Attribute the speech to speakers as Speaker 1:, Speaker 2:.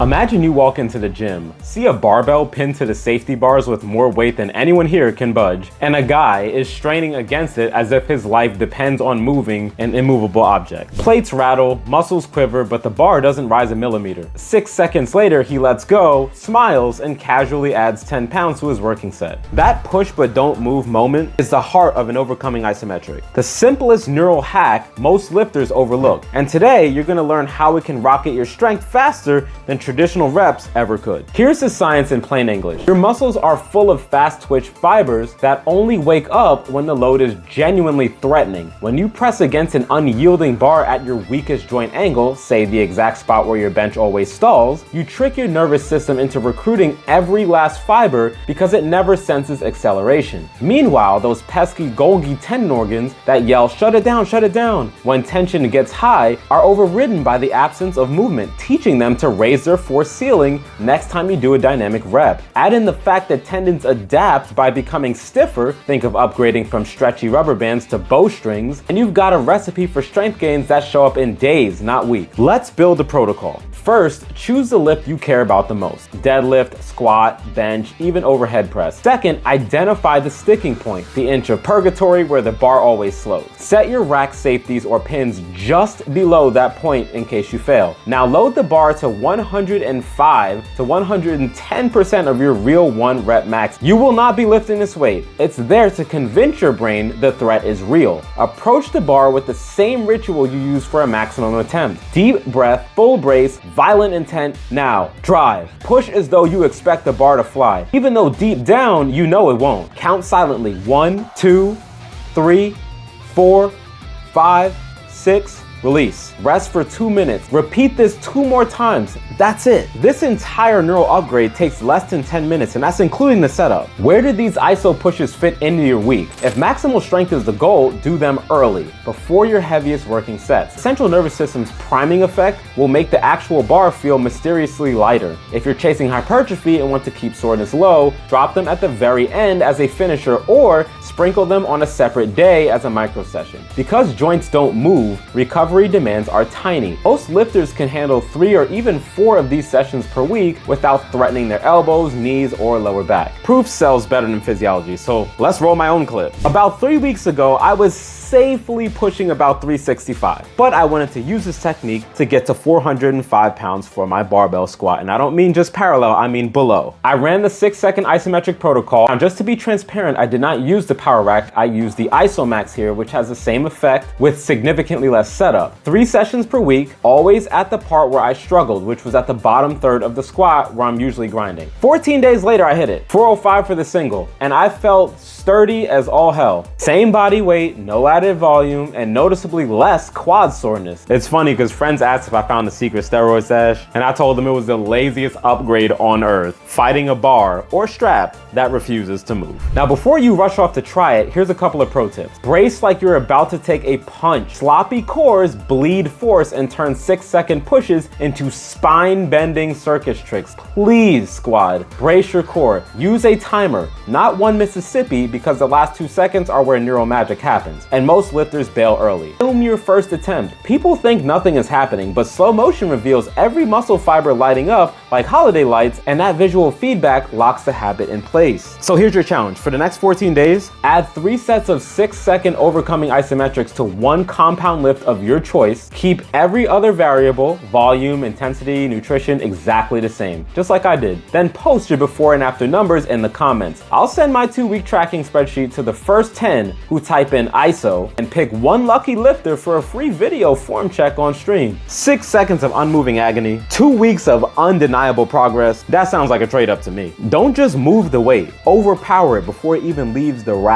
Speaker 1: Imagine you walk into the gym, see a barbell pinned to the safety bars with more weight than anyone here can budge, and a guy is straining against it as if his life depends on moving an immovable object. Plates rattle, muscles quiver, but the bar doesn't rise a millimeter. 6 seconds later, he lets go, smiles, and casually adds 10 pounds to his working set. That push but don't move moment is the heart of an overcoming isometric. The simplest neural hack most lifters overlook. And today, you're gonna learn how it can rocket your strength faster than traditional reps ever could. Here's the science in plain English. Your muscles are full of fast twitch fibers that only wake up when the load is genuinely threatening. When you press against an unyielding bar at your weakest joint angle, say the exact spot where your bench always stalls, you trick your nervous system into recruiting every last fiber because it never senses acceleration. Meanwhile, those pesky Golgi tendon organs that yell, shut it down, when tension gets high, are overridden by the absence of movement, teaching them to raise their force ceiling next time you do a dynamic rep. Add in the fact that tendons adapt by becoming stiffer, think of upgrading from stretchy rubber bands to bowstrings, and you've got a recipe for strength gains that show up in days, not weeks. Let's build a protocol. First, choose the lift you care about the most. Deadlift, squat, bench, even overhead press. Second, identify the sticking point, the inch of purgatory where the bar always slows. Set your rack safeties or pins just below that point in case you fail. Now load the bar to 105 to 110% of your real 1 rep max. You will not be lifting this weight. It's there to convince your brain the threat is real. Approach the bar with the same ritual you use for a maximum attempt. Deep breath, full brace, violent intent, now drive. Push as though you expect the bar to fly, even though deep down you know it won't. Count silently. 1, 2, 3, 4, 5, 6, release. Rest for 2 minutes. Repeat this 2 more times. That's it. This entire neural upgrade takes less than 10 minutes, and that's including the setup. Where did these ISO pushes fit into your week? If maximal strength is the goal, do them early, before your heaviest working sets. Central nervous system's priming effect will make the actual bar feel mysteriously lighter. If you're chasing hypertrophy and want to keep soreness low, drop them at the very end as a finisher or sprinkle them on a separate day as a micro session. Because joints don't move, recovery demands are tiny. Most lifters can handle 3 or even 4 of these sessions per week without threatening their elbows, knees, or lower back. Proof sells better than physiology, so let's roll my own clip. About 3 weeks ago, I was safely pushing about 365, but I wanted to use this technique to get to 405 pounds for my barbell squat, and I don't mean just parallel, I mean below. I ran the 6-second isometric protocol. Now, just to be transparent, I did not use the power rack. I used the Isomax here, which has the same effect with significantly less setup. 3 sessions per week, always at the part where I struggled, which was at the bottom third of the squat where I'm usually grinding. 14 days later, I hit it. 405 for the single, and I felt sturdy as all hell. Same body weight, no added volume, and noticeably less quad soreness. It's funny because friends asked if I found the secret steroid stash, and I told them it was the laziest upgrade on earth, fighting a bar or strap that refuses to move. Now, before you rush off to try it, here's a couple of pro tips. Brace like you're about to take a punch. Sloppy cores bleed force and turn 6-second pushes into spine-bending circus tricks. Please, squad, brace your core. Use a timer, not 1 Mississippi, because the last 2 seconds are where neural magic happens, and most lifters bail early. Film your first attempt. People think nothing is happening, but slow motion reveals every muscle fiber lighting up like holiday lights, and that visual feedback locks the habit in place. So here's your challenge. For the next 14 days, add 3 sets of 6-second overcoming isometrics to 1 compound lift of your choice. Keep every other variable, volume, intensity, nutrition, exactly the same, just like I did. Then post your before and after numbers in the comments. I'll send my 2-week tracking spreadsheet to the first 10 who type in ISO and pick 1 lucky lifter for a free video form check on stream. 6 seconds of unmoving agony, 2 weeks of undeniable progress. That sounds like a trade up to me. Don't just move the weight, overpower it before it even leaves the rack.